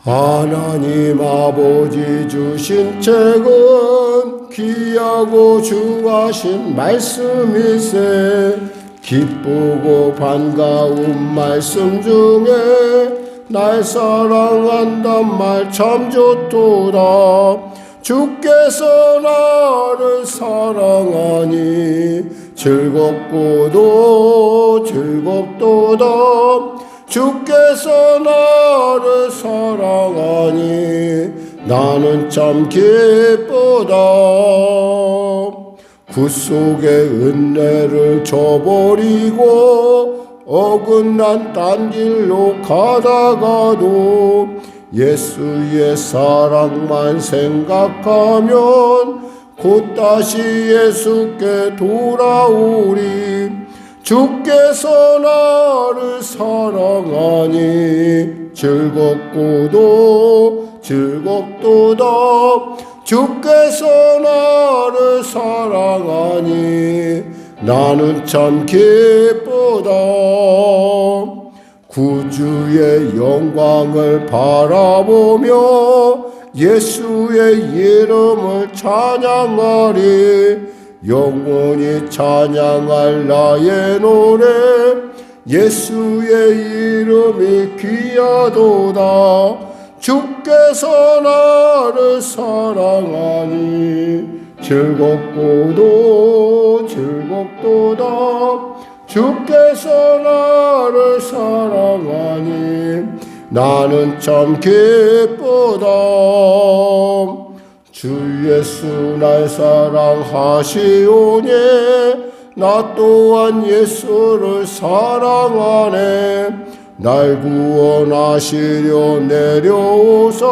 하나님 아버지 주신 책은 귀하고 중하신 말씀일세. 기쁘고 반가운 말씀 중에 날 사랑한단 말 참 좋도다. 주께서 나를 사랑하니 즐겁고도 즐겁도다. 주께서 나를 사랑하니 나는 참 기쁘다. 굿속의 은혜를 저버리고 어긋난 딴 길로 가다가도 예수의 사랑만 생각하면 곧 다시 예수께 돌아오리. 주께서 나를 사랑하니 즐겁고도 즐겁도다. 주께서 나를 사랑하니 나는 참 기쁘다. 구주의 영광을 바라보며 예수의 이름을 찬양하리. 영원히 찬양할 나의 노래 예수의 이름이 귀하도다. 주께서 나를 사랑하니 즐겁고도 즐겁도다. 주께서 나를 사랑하니 나는 참 기쁘다. 주 예수 날 사랑하시오니 나 또한 예수를 사랑하네. 날 구원하시려 내려오사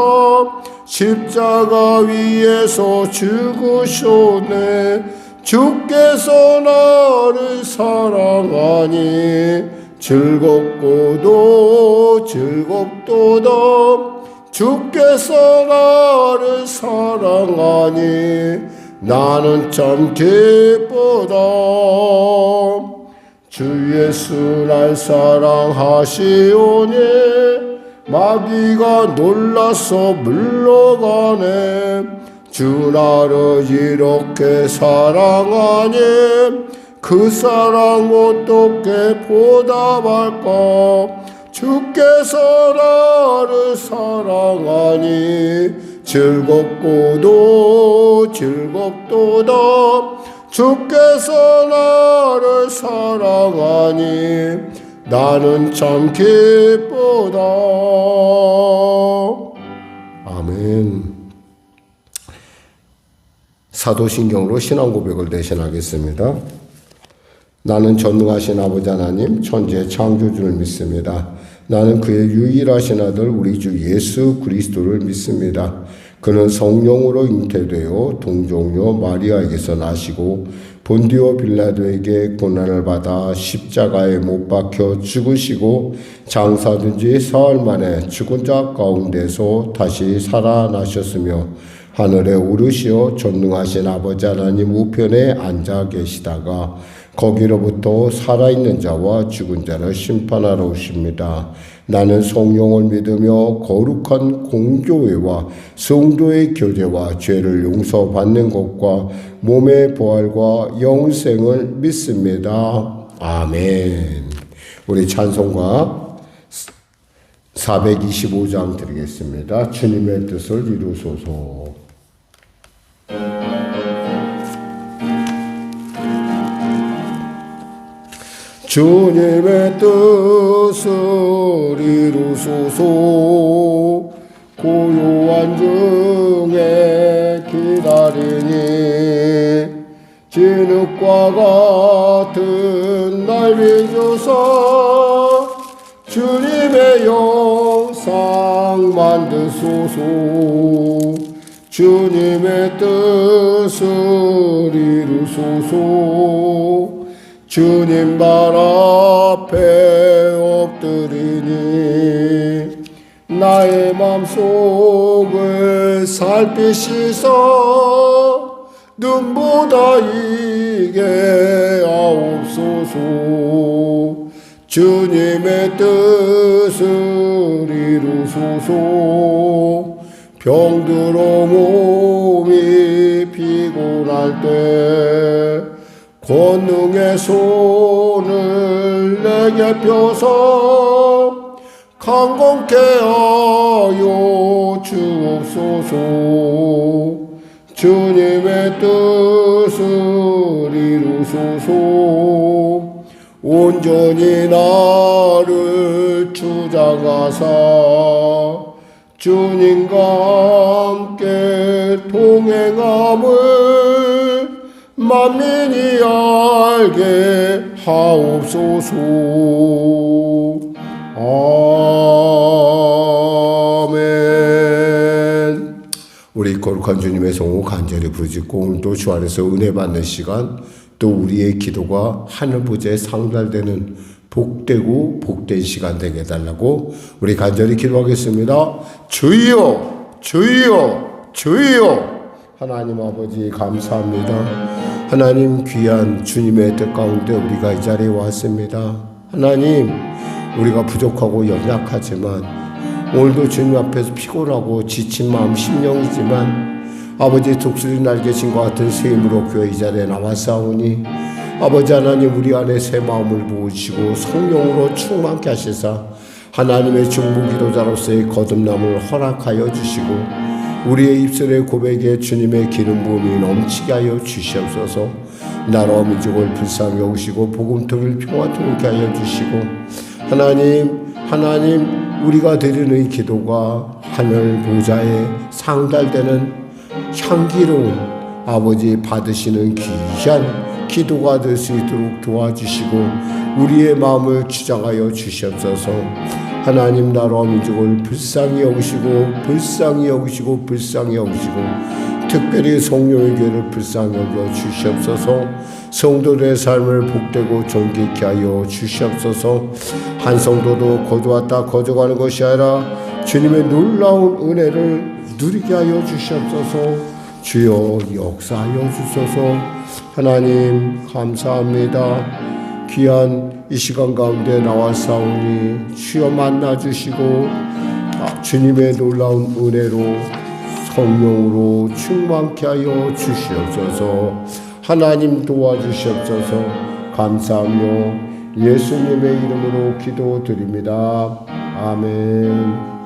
십자가 위에서 죽으셨네. 주께서 나를 사랑하니 즐겁고도 즐겁도다. 주께서 나를 사랑하니 나는 참 기쁘다. 주 예수 날 사랑하시오니 마귀가 놀라서 물러가네. 주 나를 이렇게 사랑하니 그 사랑 어떻게 보답할까. 주께서 나를 사랑하니 즐겁고도 즐겁도다. 주께서 나를 사랑하니 나는 참 기쁘다. 아멘. 사도신경으로 신앙고백을 대신하겠습니다. 나는 전능하신 아버지 하나님 천지의 창조주를 믿습니다. 나는 그의 유일하신 아들 우리 주 예수 그리스도를 믿습니다. 그는 성령으로 잉태되어 동정녀 마리아에게서 나시고 본디오 빌라도에게 고난을 받아 십자가에 못 박혀 죽으시고 장사된 지 사흘 만에 죽은 자 가운데서 다시 살아나셨으며 하늘에 오르시어 전능하신 아버지 하나님 우편에 앉아 계시다가 거기로부터 살아있는 자와 죽은 자를 심판하러 오십니다. 나는 성령을 믿으며 거룩한 공교회와 성도의 교제와 죄를 용서받는 것과 몸의 부활과 영생을 믿습니다. 아멘. 우리 찬송가 425장 드리겠습니다. 주님의 뜻을 이루소서. 주님의 뜻을 이루소서. 고요한 중에 기다리니 진흙과 같은 날 비추사 주님의 영상 만드소서. 주님의 뜻을 이루소서. 주님 발 앞에 엎드리니 나의 맘속을 살피시사 눈보다 이게 하옵소서. 주님의 뜻을 이루소서. 병들어 몸이 피곤할 때 권능의 손을 내게 펴서 강건케 하여 주옵소서. 주님의 뜻을 이루소서. 온전히 나를 주장하사 주님과 함께 동행함을 만민이 알게 하옵소서. 아멘. 우리 거룩한 주님의 성호 간절히 부르짖고 오늘도 주 안에서 은혜 받는 시간, 또 우리의 기도가 하늘보좌에 상달되는 복되고 복된 시간 되게 해달라고 우리 간절히 기도하겠습니다. 주여, 주여, 주여. 하나님 아버지 감사합니다. 하나님 귀한 주님의 뜻 가운데 우리가 이 자리에 왔습니다. 하나님, 우리가 부족하고 연약하지만 오늘도 주님 앞에서 피곤하고 지친 마음 심령이지만 아버지의 독수리 날개신과 같은 새 힘으로 교회 이 자리에 나왔사오니 아버지 하나님, 우리 안에 새 마음을 부으시고 성령으로 충만케 하시사 하나님의 중보 기도자로서의 거듭남을 허락하여 주시고 우리의 입술의 고백에 주님의 기름 부음이 넘치게 하여 주시옵소서. 나라와 민족을 불쌍히 여기시고 복음통일 평화통일케 하여 주시고 하나님 우리가 드리는 이 기도가 하늘 보좌에 상달되는 향기로운 아버지 받으시는 귀한 기도가 될 수 있도록 도와주시고 우리의 마음을 주장하여 주시옵소서. 하나님 나라와 민족을 불쌍히 여기시고 특별히 성령의 교회를 불쌍히 여겨 주시옵소서. 성도들의 삶을 복되고 존귀케 하여 주시옵소서. 한 성도도 거두었다 거저가는 것이 아니라 주님의 놀라운 은혜를 누리게 하여 주시옵소서. 주여 역사하여 주소서. 하나님 감사합니다. 귀한 이 시간 가운데 나와사오니 주여 만나주시고 주님의 놀라운 은혜로 성령으로 충만케 하여 주시옵소서. 하나님 도와주시옵소서. 감사하며 예수님의 이름으로 기도드립니다. 아멘.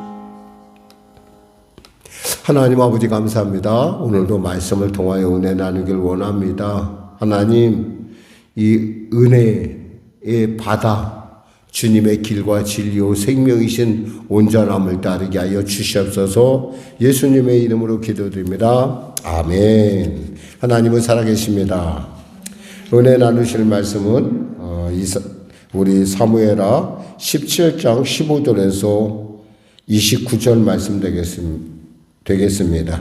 하나님 아버지 감사합니다. 오늘도 말씀을 통하여 은혜 나누길 원합니다. 하나님, 이 은혜의 바다 주님의 길과 진리요 생명이신 온전함을 따르게 하여 주시옵소서. 예수님의 이름으로 기도드립니다. 아멘. 하나님은 살아계십니다. 은혜 나누실 말씀은 우리 사무엘하 17장 15절에서 29절 말씀 되겠습니다.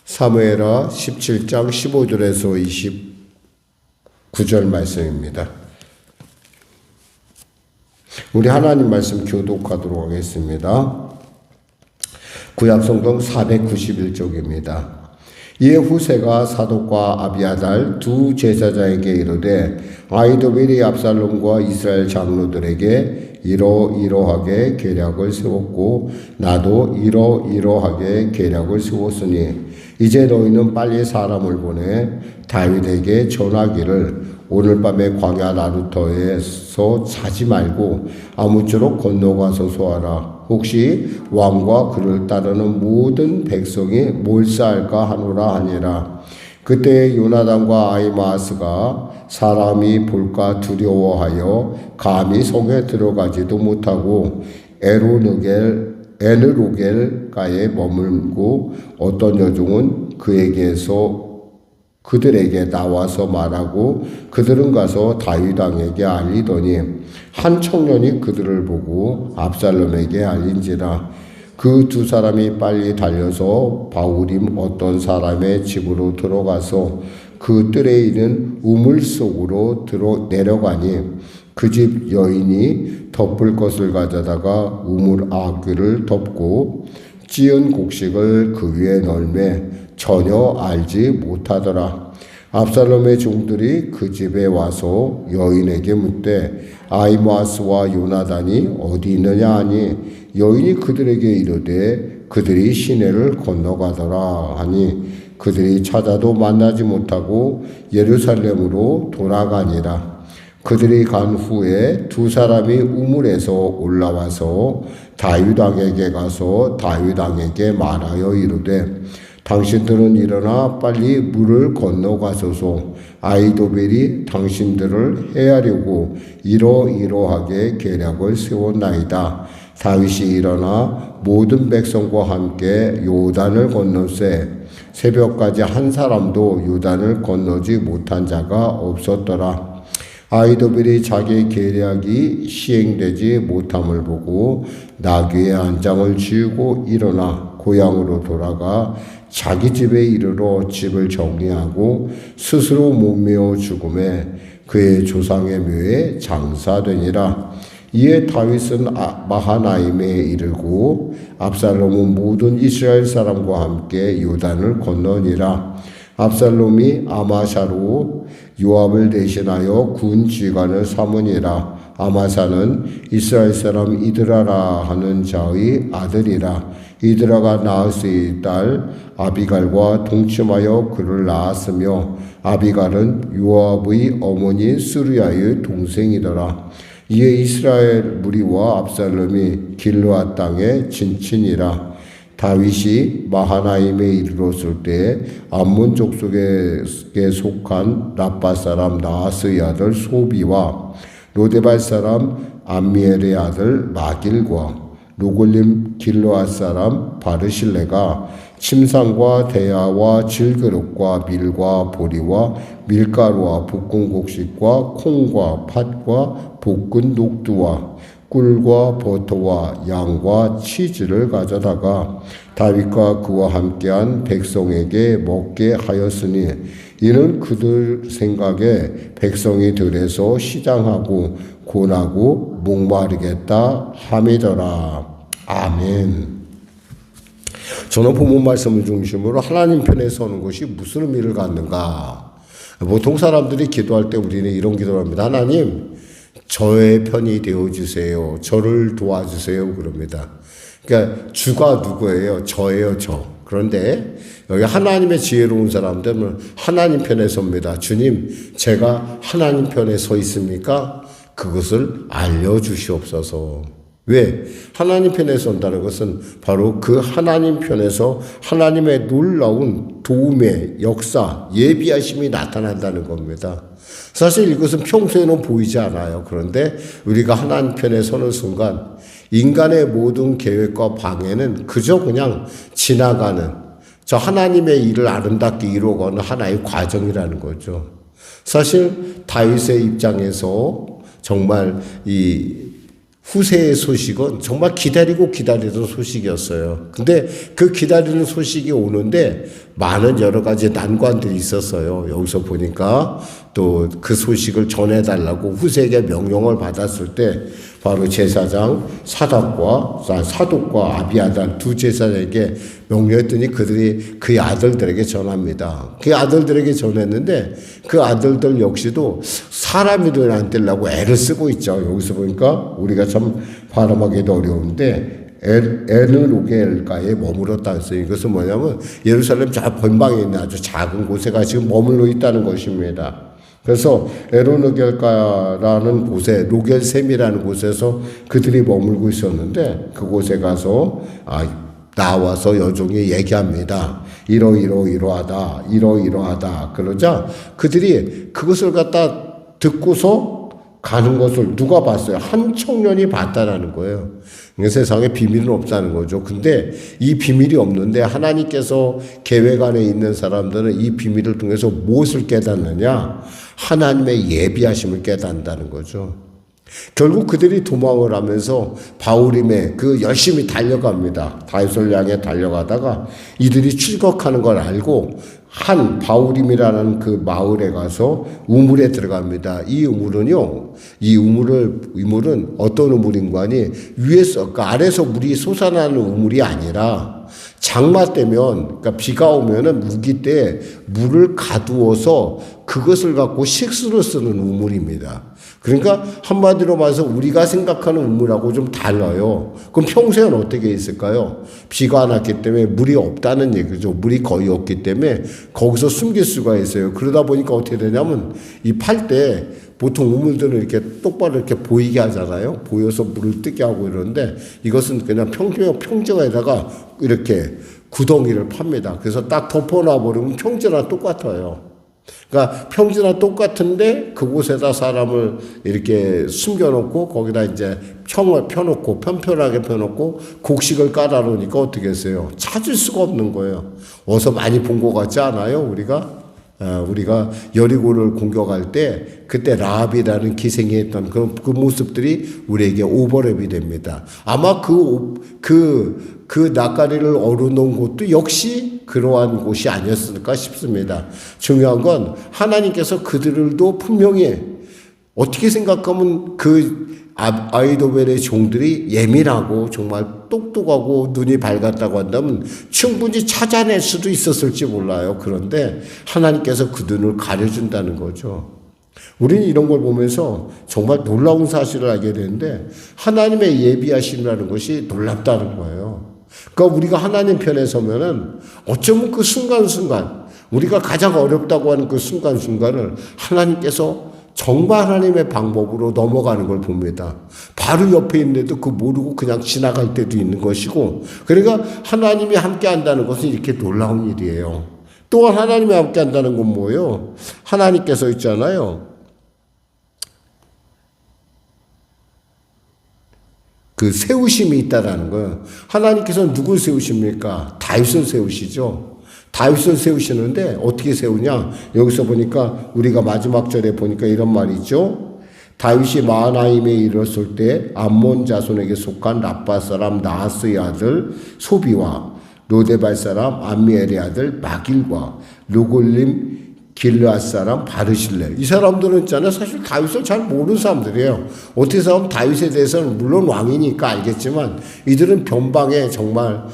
사무엘하 17장 15절에서 29절 말씀입니다. 우리 하나님 말씀 교독하도록 하겠습니다. 구약성경 491쪽입니다. 이에 후세가 사독과 아비아달 두 제사장에게 이르되 아히도벨이 압살롬과 이스라엘 장로들에게 이러이러하게 계략을 세웠고 나도 이러이러하게 계략을 세웠으니 이제 너희는 빨리 사람을 보내 다윗에게 전하기를 오늘 밤에 광야 나루터에서 자지 말고 아무쪼록 건너가서 소하라. 혹시 왕과 그를 따르는 모든 백성이 몰사할까 하노라 하니라. 그때 요나단과 아히마아스가 사람이 볼까 두려워하여 감히 성에 들어가지도 못하고 에르로겔가에 머물고 어떤 여종은 그들에게 나와서 말하고 그들은 가서 다윗 왕에게 알리더니 한 청년이 그들을 보고 압살롬에게 알린지라. 그 두 사람이 빨리 달려서 바후림 어떤 사람의 집으로 들어가서 그 뜰에 있는 우물 속으로 내려가니 그 집 여인이 덮을 것을 가져다가 우물 아귀를 덮고 찌은 곡식을 그 위에 널매 전혀 알지 못하더라. 압살롬의 종들이 그 집에 와서 여인에게 묻되 아히마아스와 요나단이 어디 있느냐 하니 여인이 그들에게 이르되 그들이 시내를 건너가더라 하니 그들이 찾아도 만나지 못하고 예루살렘으로 돌아가니라. 그들이 간 후에 두 사람이 우물에서 올라와서 다윗 왕에게 가서 다윗 왕에게 말하여 이르되 당신들은 일어나 빨리 물을 건너가소서. 아히도벨이 당신들을 해하려고 이러이러하게 계략을 세웠나이다. 다윗이 일어나 모든 백성과 함께 요단을 건너세 새벽까지 한 사람도 요단을 건너지 못한 자가 없었더라. 아히도벨이 자기 계략이 시행되지 못함을 보고 나귀의 한 장을 쥐고 일어나 고향으로 돌아가 자기 집에 이르러 집을 정리하고 스스로 몸매어 죽음에 그의 조상의 묘에 장사되니라. 이에 다윗은 마하나임에 이르고 압살롬은 모든 이스라엘 사람과 함께 요단을 건너니라. 압살롬이 아마샤로 요압을 대신하여 군 지휘관을 삼으니라. 아마사는 이스라엘 사람 이드라라 하는 자의 아들이라. 이드라가 나하스의 딸 아비갈과 동침하여 그를 낳았으며 아비갈은 요압의 어머니 스루야의 동생이더라. 이에 이스라엘 무리와 압살롬이 길르앗 땅에 진친이라. 다윗이 마하나임에 이르렀을 때 암몬 족속에 속한 라빠 사람 나하스의 아들 소비와 로데발 사람 암미엘의 아들 마길과 로골림 길르앗 사람 바르실레가 침상과 대야와 질그릇과 밀과 보리와 밀가루와 볶은 곡식과 콩과 팥과 볶은 녹두와 꿀과 버터와 양과 치즈를 가져다가 다윗과 그와 함께한 백성에게 먹게 하였으니 이는 그들 생각에 백성이 들에서 시장하고 고나고 목마르겠다 함이더라. 아멘. 저는 본문 말씀을 중심으로 하나님 편에 서는 것이 무슨 의미를 갖는가. 보통 사람들이 기도할 때 우리는 이런 기도를 합니다. 하나님 저의 편이 되어주세요. 저를 도와주세요. 그럽니다. 그러니까 주가 누구예요? 저예요. 저. 그런데 여기 하나님의 지혜로운 사람들은 하나님 편에 섭니다. 주님, 제가 하나님 편에 서 있습니까? 그것을 알려주시옵소서. 왜? 하나님 편에 선다는 것은 바로 그 하나님 편에서 하나님의 놀라운 도움의 역사, 예비하심이 나타난다는 겁니다. 사실 이것은 평소에는 보이지 않아요. 그런데 우리가 하나님 편에 서는 순간 인간의 모든 계획과 방해는 그저 그냥 지나가는 저 하나님의 일을 아름답게 이루어가는 하나의 과정이라는 거죠. 사실 다윗의 입장에서 정말 이 후세의 소식은 정말 기다리던 소식이었어요. 근데 그 기다리는 소식이 오는데 많은 여러 가지 난관들이 있었어요. 여기서 보니까 또 그 소식을 전해달라고 후세에게 명령을 받았을 때 바로 제사장 사독과 아비아달 두 제사장에게 명령했더니 그들이 그의 아들들에게 전합니다. 그 아들들에게 전했는데 그 아들들 역시도 사람 이름을 안 떼려고 애를 쓰고 있죠. 여기서 보니까 우리가 참 발음하기도 어려운데 에르로겔가에 머물렀다 했어요. 이것은 뭐냐면 예루살렘 저 번방에 있는 아주 작은 곳에가 지금 머물러 있다는 것입니다. 그래서 에르로겔가라는 곳에 로겔셈이라는 곳에서 그들이 머물고 있었는데 그곳에 가서 나와서 여종이 얘기합니다. 이러이러하다. 그러자 그들이 그것을 갖다 듣고서 가는 것을 누가 봤어요? 한 청년이 봤다라는 거예요. 세상에 비밀은 없다는 거죠. 근데 이 비밀이 없는데 하나님께서 계획 안에 있는 사람들은 이 비밀을 통해서 무엇을 깨닫느냐? 하나님의 예비하심을 깨닫는다는 거죠. 결국 그들이 도망을 하면서 바울임에 열심히 달려갑니다. 다윗을 향해 달려가다가 이들이 출격하는 걸 알고 한 바울임이라는 그 마을에 가서 우물에 들어갑니다. 이 우물은 어떤 우물인가 하니 위에서, 아래서 물이 솟아나는 우물이 아니라 장마 때면, 그러니까 비가 오면은 우기 때 물을 가두어서 그것을 갖고 식수로 쓰는 우물입니다. 그러니까 한마디로 말해서 우리가 생각하는 우물하고 좀 달라요. 그럼 평소에는 어떻게 있을까요? 비가 안 왔기 때문에 물이 없다는 얘기죠. 물이 거의 없기 때문에 거기서 숨길 수가 있어요. 그러다 보니까 어떻게 되냐면 이 팔 때 보통 우물들은 이렇게 똑바로 이렇게 보이게 하잖아요. 보여서 물을 뜨게 하고 이러는데 이것은 그냥 평정에다가 이렇게 구덩이를 팝니다. 그래서 딱 덮어놔 버리면 평지랑 똑같아요. 그러니까 평지랑 똑같은데 그곳에다 사람을 이렇게 숨겨놓고 거기다 이제 평을 펴놓고 편편하게 펴놓고 곡식을 깔아놓으니까 어떻게 했어요? 찾을 수가 없는 거예요. 어서 많이 본 것 같지 않아요? 우리가 여리고를 공격할 때 그때 라합이라는 기생이 했던 그 모습들이 우리에게 오버랩이 됩니다. 아마 그 낯가리를 얼어놓은 곳도 역시 그러한 곳이 아니었을까 싶습니다. 중요한 건 하나님께서 그들도 분명히 어떻게 생각하면 그 아이도벨의 종들이 예민하고 정말 똑똑하고 눈이 밝았다고 한다면 충분히 찾아낼 수도 있었을지 몰라요. 그런데 하나님께서 그 눈을 가려준다는 거죠. 우리는 이런 걸 보면서 정말 놀라운 사실을 알게 되는데 하나님의 예비하심이라는 것이 놀랍다는 거예요. 그러니까 우리가 하나님 편에 서면은 어쩌면 그 순간순간 우리가 가장 어렵다고 하는 그 순간순간을 하나님께서 정말 하나님의 방법으로 넘어가는 걸 봅니다. 바로 옆에 있는데도 그 모르고 그냥 지나갈 때도 있는 것이고, 그러니까 하나님이 함께 한다는 것은 이렇게 놀라운 일이에요. 또한 하나님이 함께 한다는 건 뭐예요? 하나님께서 있잖아요. 그 세우심이 있다라는 거예요. 하나님께서는 누굴 세우십니까? 다윗을 세우시죠. 다윗을 세우시는데 어떻게 세우냐? 여기서 보니까 우리가 마지막 절에 보니까 이런 말이 있죠. 다윗이 마하나임에 이르렀을 때 암몬 자손에게 속한 라빠 사람 나하스의 아들 소비와 로데발 사람 암미엘의 아들 마길과 루골림 길르앗 사람 바르실레, 이 사람들은 있잖아요. 사실 다윗을 잘 모르는 사람들이에요. 어떻게 보면 다윗에 대해서는 물론 왕이니까 알겠지만 이들은 변방에 정말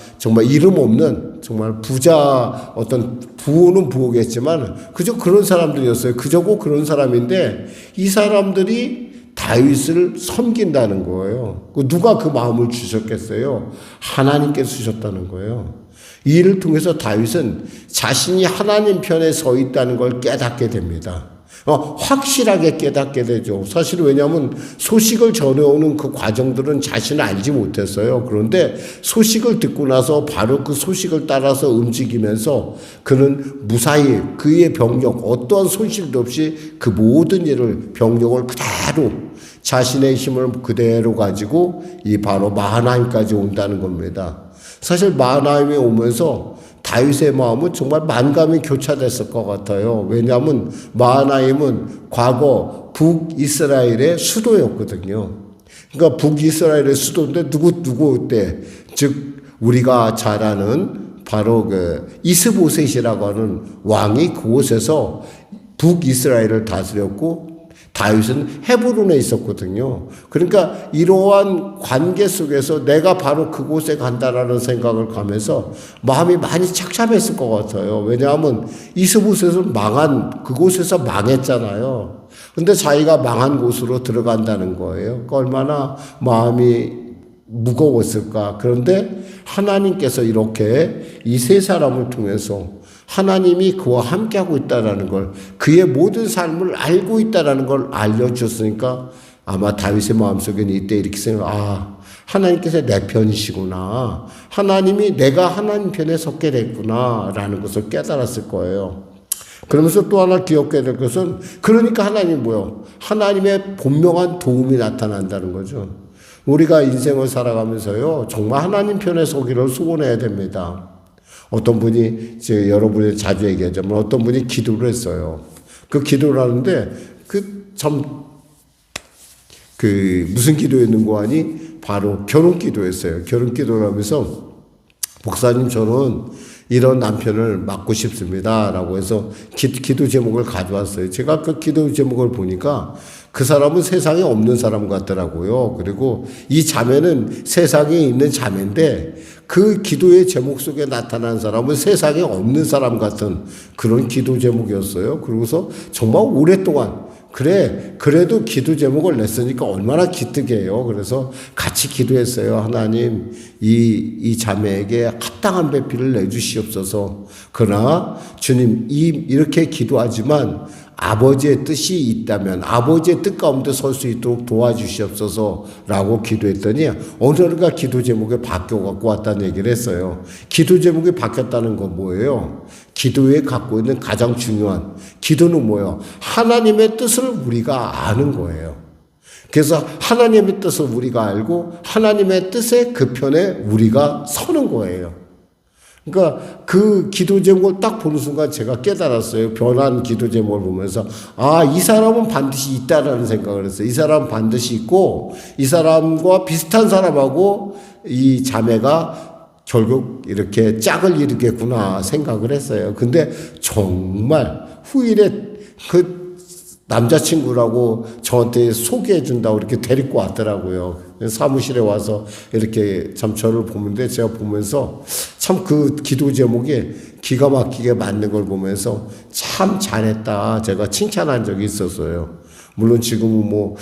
이름 없는 정말 부자, 어떤 부호는 부호겠지만 그저 그런 사람들이었어요. 그저고 그런 사람인데 이 사람들이 다윗을 섬긴다는 거예요. 누가 그 마음을 주셨겠어요? 하나님께서 주셨다는 거예요. 이 일을 통해서 다윗은 자신이 하나님 편에 서 있다는 걸 깨닫게 됩니다. 확실하게 깨닫게 되죠. 사실 왜냐하면 소식을 전해오는 그 과정들은 자신은 알지 못했어요. 그런데 소식을 듣고 나서 바로 그 소식을 따라서 움직이면서 그는 무사히 그의 병력, 어떠한 손실도 없이 그 모든 일을, 병력을 그대로 자신의 힘을 그대로 가지고 이 바로 마하나임까지 온다는 겁니다. 사실 마하나임에 오면서 다윗의 마음은 정말 만감이 교차됐을 것 같아요. 왜냐하면 마하나임은 과거 북이스라엘의 수도였거든요. 그러니까 북이스라엘의 수도인데 누구 때, 즉 우리가 잘 아는 바로 그 이스보셋이라고 하는 왕이 그곳에서 북이스라엘을 다스렸고 다윗은 헤브론에 있었거든요. 그러니까 이러한 관계 속에서 내가 바로 그곳에 간다라는 생각을 가면서 마음이 많이 착잡했을 것 같아요. 왜냐하면 이스보셋은 그곳에서 망했잖아요. 근데 자기가 망한 곳으로 들어간다는 거예요. 그러니까 얼마나 마음이 무거웠을까. 그런데 하나님께서 이렇게 이 세 사람을 통해서 하나님이 그와 함께하고 있다는 걸, 그의 모든 삶을 알고 있다는 걸 알려줬으니까 아마 다윗의 마음속에는 이때 이렇게 하나님께서 내 편이시구나. 하나님이 내가 하나님 편에 섰게 됐구나 라는 것을 깨달았을 거예요. 그러면서 또 하나 기억해야 될 것은, 그러니까 하나님이 뭐요? 하나님의 분명한 도움이 나타난다는 거죠. 우리가 인생을 살아가면서요, 정말 하나님 편에 서기를 소원해야 됩니다. 어떤 분이, 여러분이 자주 얘기하자면 어떤 분이 기도를 했어요. 그 기도를 하는데, 무슨 기도했는고 하니, 바로 결혼 기도했어요. 결혼 기도를 하면서, 목사님, 저는 이런 남편을 맡고 싶습니다. 라고 해서 기도 제목을 가져왔어요. 제가 그 기도 제목을 보니까, 그 사람은 세상에 없는 사람 같더라고요. 그리고 이 자매는 세상에 있는 자매인데 그 기도의 제목 속에 나타난 사람은 세상에 없는 사람 같은 그런 기도 제목이었어요. 그러고서 정말 오랫동안 그래도 기도 제목을 냈으니까 얼마나 기특해요. 그래서 같이 기도했어요. 하나님, 이 자매에게 합당한 배필을 내주시옵소서. 그러나 주님, 이렇게 기도하지만 아버지의 뜻이 있다면 아버지의 뜻 가운데 설 수 있도록 도와주시옵소서 라고 기도했더니 어느 날가 기도 제목이 바뀌어 갖고 왔다는 얘기를 했어요. 기도 제목이 바뀌었다는 건 뭐예요? 기도에 갖고 있는 가장 중요한 기도는 뭐예요? 하나님의 뜻을 우리가 아는 거예요. 그래서 하나님의 뜻을 우리가 알고 하나님의 뜻의 그 편에 우리가 서는 거예요. 그러니까 그 기도 제목을 딱 보는 순간 제가 깨달았어요. 변한 기도 제목을 보면서 이 사람은 반드시 있다라는 생각을 했어요. 이 사람은 반드시 있고 이 사람과 비슷한 사람하고 이 자매가 결국 이렇게 짝을 이루겠구나 생각을 했어요. 근데 정말 후일에 그 남자친구라고 저한테 소개해 준다고 이렇게 데리고 왔더라고요. 사무실에 와서 이렇게 참 저를 보는데 제가 보면서 참 그 기도 제목이 기가 막히게 맞는 걸 보면서 참 잘했다. 제가 칭찬한 적이 있었어요. 물론 지금은 뭐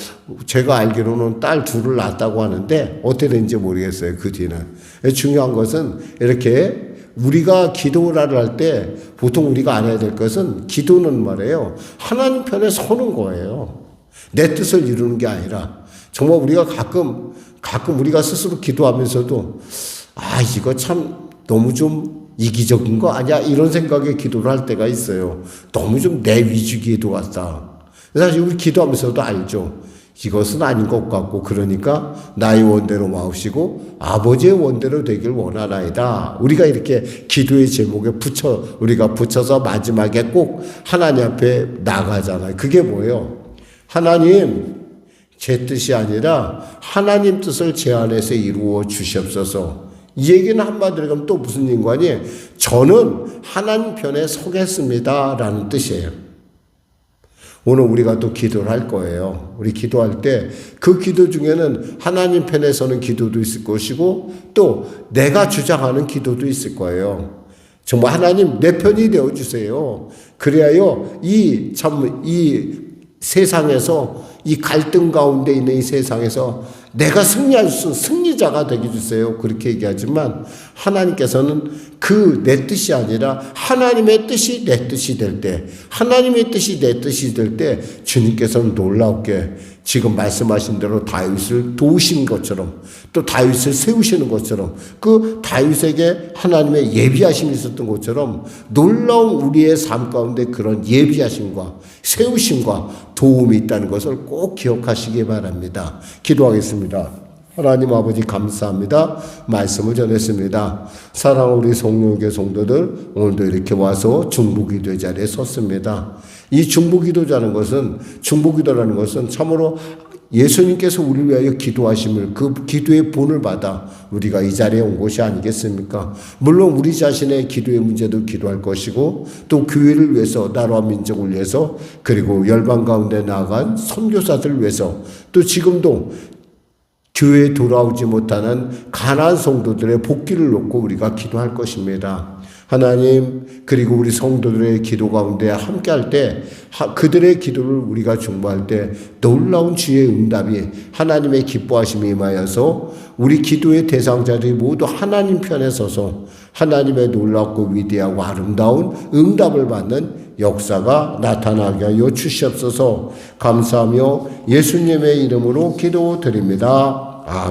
제가 알기로는 딸 둘을 낳았다고 하는데 어떻게 된지 모르겠어요. 그 뒤는. 중요한 것은 이렇게 우리가 기도를 할 때 보통 우리가 알아야 될 것은 기도는 말이에요. 하나님 편에 서는 거예요. 내 뜻을 이루는 게 아니라 정말 우리가 가끔 우리가 스스로 기도하면서도 이거 참 너무 좀 이기적인 거 아니야? 이런 생각에 기도를 할 때가 있어요. 너무 좀 내 위주 기도 같다. 사실 우리 기도하면서도 알죠. 이것은 아닌 것 같고 그러니까 나의 원대로 마옵시고 아버지의 원대로 되길 원하나이다. 우리가 이렇게 기도의 제목에 우리가 붙여서 마지막에 꼭 하나님 앞에 나가잖아요. 그게 뭐예요? 하나님, 제 뜻이 아니라 하나님 뜻을 제 안에서 이루어 주시옵소서. 이 얘기는 한마디로 하면 또 무슨 인관이에요? 저는 하나님 편에 서겠습니다 라는 뜻이에요. 오늘 우리가 또 기도를 할 거예요. 우리 기도할 때 그 기도 중에는 하나님 편에 서는 기도도 있을 것이고 또 내가 주장하는 기도도 있을 거예요. 정말 하나님 내 편이 되어주세요. 그래야요 이 세상에서 이 갈등 가운데 있는 이 세상에서 내가 승리할 수 승리자가 되게 주세요. 그렇게 얘기하지만 하나님께서는 그 내 뜻이 아니라 하나님의 뜻이 내 뜻이 될 때, 하나님의 뜻이 내 뜻이 될 때 주님께서는 놀랍게 지금 말씀하신 대로 다윗을 도우신 것처럼 또 다윗을 세우시는 것처럼 그 다윗에게 하나님의 예비하심이 있었던 것처럼 놀라운 우리의 삶 가운데 그런 예비하심과 세우심과 도움이 있다는 것을 꼭 기억하시기 바랍니다. 기도하겠습니다. 하나님 아버지 감사합니다. 말씀을 전했습니다. 사랑하는 우리 성령교회 성도들 오늘도 이렇게 와서 중보기도 자리에 섰습니다. 이 중보기도라는 것은 참으로 예수님께서 우리를 위하여 기도하심을 그 기도의 본을 받아 우리가 이 자리에 온 것이 아니겠습니까? 물론 우리 자신의 기도의 문제도 기도할 것이고 또 교회를 위해서 나라와 민족을 위해서 그리고 열방 가운데 나아간 선교사들을 위해서 또 지금도 교회에 돌아오지 못하는 가난한 성도들의 복귀를 놓고 우리가 기도할 것입니다. 하나님 그리고 우리 성도들의 기도 가운데 함께할 때 그들의 기도를 우리가 중보할 때 놀라운 주의 응답이 하나님의 기뻐하심이 임하여서 우리 기도의 대상자들이 모두 하나님 편에 서서 하나님의 놀랍고 위대하고 아름다운 응답을 받는 역사가 나타나게 하여 주시옵소서. 감사하며 예수님의 이름으로 기도드립니다. 아멘.